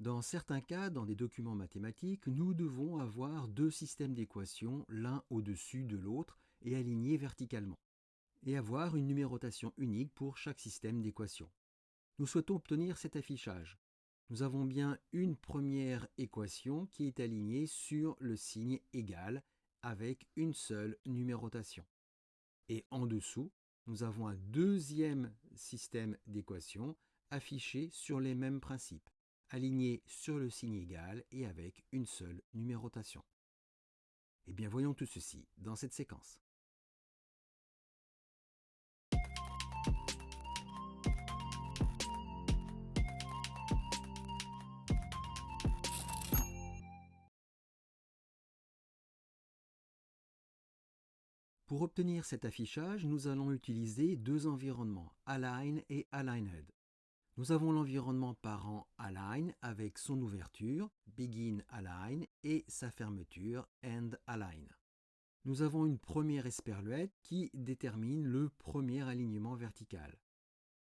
Dans certains cas, dans des documents mathématiques, nous devons avoir deux systèmes d'équations, l'un au-dessus de l'autre et alignés verticalement, et avoir une numérotation unique pour chaque système d'équations. Nous souhaitons obtenir cet affichage. Nous avons bien une première équation qui est alignée sur le signe égal avec une seule numérotation. Et en dessous, nous avons un deuxième système d'équations affiché sur les mêmes principes, aligné sur le signe égal et avec une seule numérotation. Eh bien, voyons tout ceci dans cette séquence. Pour obtenir cet affichage, nous allons utiliser deux environnements, Align et Aligned. Nous avons l'environnement parent Align avec son ouverture, Begin Align, et sa fermeture, End Align. Nous avons une première esperluette qui détermine le premier alignement vertical.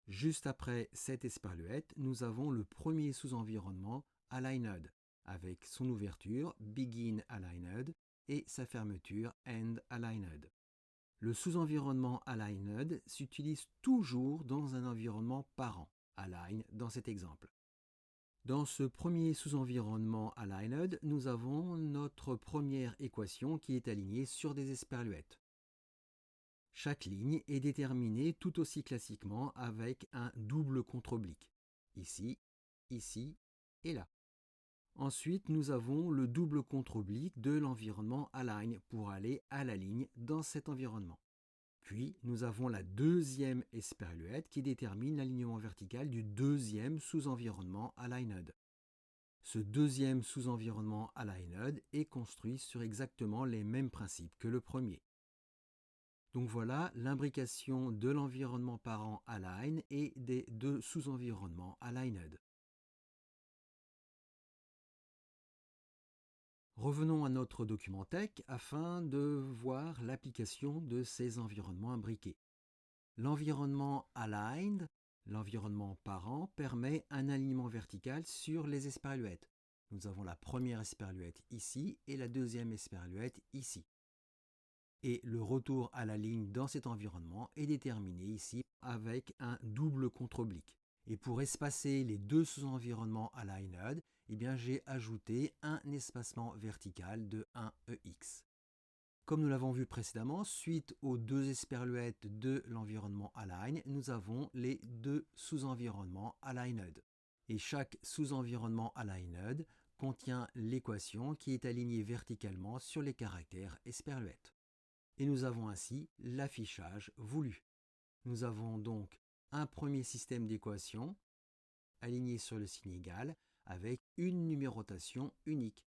Juste après cette esperluette, nous avons le premier sous-environnement Aligned avec son ouverture, Begin Aligned, et sa fermeture, End Aligned. Le sous-environnement Aligned s'utilise toujours dans un environnement parent, Align dans cet exemple. Dans ce premier sous-environnement Aligned, nous avons notre première équation qui est alignée sur des esperluettes. Chaque ligne est déterminée tout aussi classiquement avec un double contre-oblique, ici, ici et là. Ensuite, nous avons le double contre-oblique de l'environnement Align pour aller à la ligne dans cet environnement. Puis, nous avons la deuxième esperluette qui détermine l'alignement vertical du deuxième sous-environnement Aligned. Ce deuxième sous-environnement Aligned est construit sur exactement les mêmes principes que le premier. Donc voilà l'imbrication de l'environnement parent Align et des deux sous-environnements Aligned. Revenons à notre document tech afin de voir l'application de ces environnements imbriqués. L'environnement Aligned, l'environnement parent, permet un alignement vertical sur les esperluettes. Nous avons la première esperluette ici et la deuxième esperluette ici. Et le retour à la ligne dans cet environnement est déterminé ici avec un double contre-oblique. Et pour espacer les deux sous-environnements Aligned, j'ai ajouté un espacement vertical de 1EX. Comme nous l'avons vu précédemment, suite aux deux esperluettes de l'environnement Align, nous avons les deux sous-environnements Aligned. Et chaque sous-environnement Aligned contient l'équation qui est alignée verticalement sur les caractères esperluettes. Et nous avons ainsi l'affichage voulu. Nous avons donc un premier système d'équations aligné sur le signe égal avec une numérotation unique.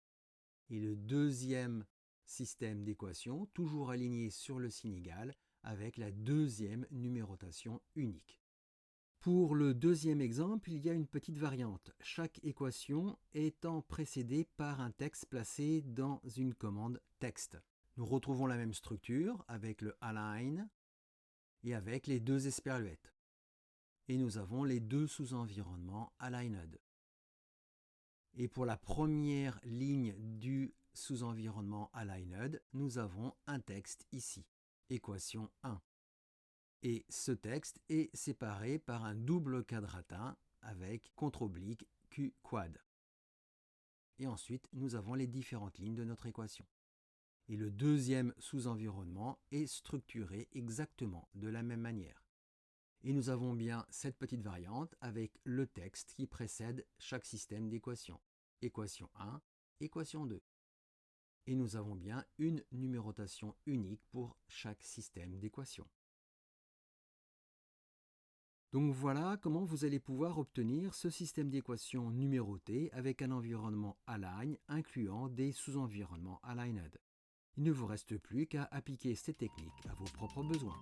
Et le deuxième système d'équations, toujours aligné sur le signe égal, avec la deuxième numérotation unique. Pour le deuxième exemple, il y a une petite variante, chaque équation étant précédée par un texte placé dans une commande texte. Nous retrouvons la même structure avec le align et avec les deux esperluettes. Et nous avons les deux sous-environnements aligned. Et pour la première ligne du sous-environnement aligned, nous avons un texte ici, équation 1. Et ce texte est séparé par un double quadratin avec contre-oblique Q quad. Et ensuite, nous avons les différentes lignes de notre équation. Et le deuxième sous-environnement est structuré exactement de la même manière. Et nous avons bien cette petite variante avec le texte qui précède chaque système d'équations. Équation 1, équation 2. Et nous avons bien une numérotation unique pour chaque système d'équations. Donc voilà comment vous allez pouvoir obtenir ce système d'équations numéroté avec un environnement align incluant des sous-environnements aligned. Il ne vous reste plus qu'à appliquer ces techniques à vos propres besoins.